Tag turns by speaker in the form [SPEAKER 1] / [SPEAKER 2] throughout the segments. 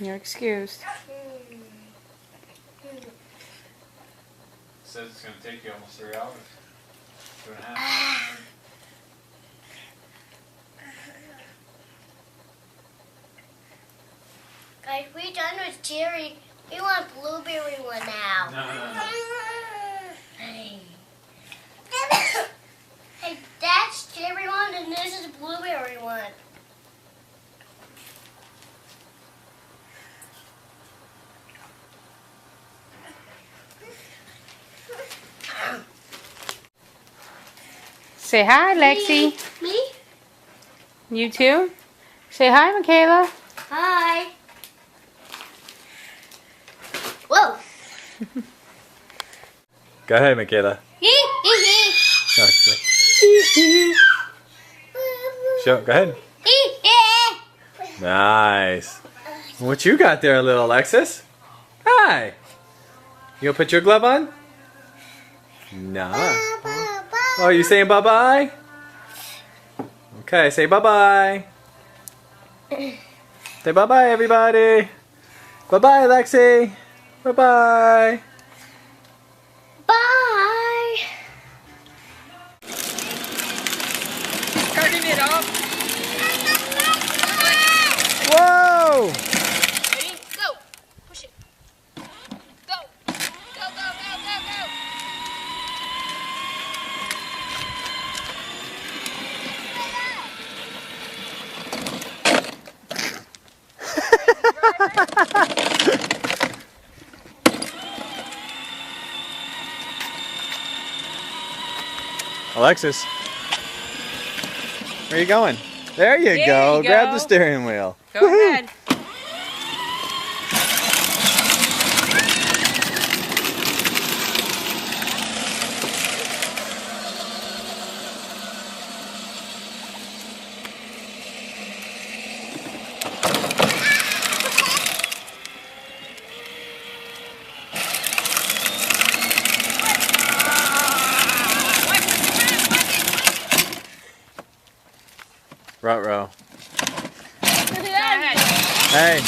[SPEAKER 1] You're excused.
[SPEAKER 2] Says it's going to take you almost 3 hours. 2.5.
[SPEAKER 3] Guys, we're done with cherry. We want blueberry one now.
[SPEAKER 2] No.
[SPEAKER 3] Hey. Hey, that's cherry one and this is blueberry one.
[SPEAKER 1] Say hi, Lexi.
[SPEAKER 3] Me?
[SPEAKER 1] You too? Say hi, Mikayla.
[SPEAKER 3] Hi. Whoa.
[SPEAKER 2] Go ahead, Mikayla. Show. Go ahead. Nice. What you got there, little Alexis? Hi. You gonna put your glove on? No. Oh, you saying bye-bye? Okay, say bye-bye. Say bye-bye, everybody. Bye-bye, Lexi. Bye-bye.
[SPEAKER 3] Bye.
[SPEAKER 1] Starting it off.
[SPEAKER 2] Whoa!
[SPEAKER 1] Ready? Go. Push it. Go. Go, go, go, go, go.
[SPEAKER 2] Alexis, where are you going? There you go. Grab the steering wheel.
[SPEAKER 1] Go ahead.
[SPEAKER 2] Ruh-roh. Hey,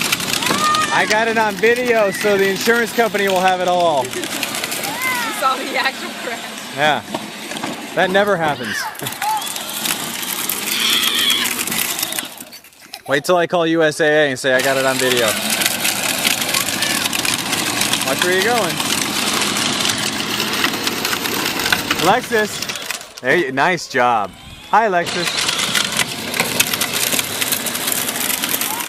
[SPEAKER 2] I got it on video so the insurance company will have it all.
[SPEAKER 1] You saw the actual crash.
[SPEAKER 2] Yeah, that never happens. Wait till I call USAA and say I got it on video. Watch where you're going. Alexis, there you, nice job. Hi, Alexis.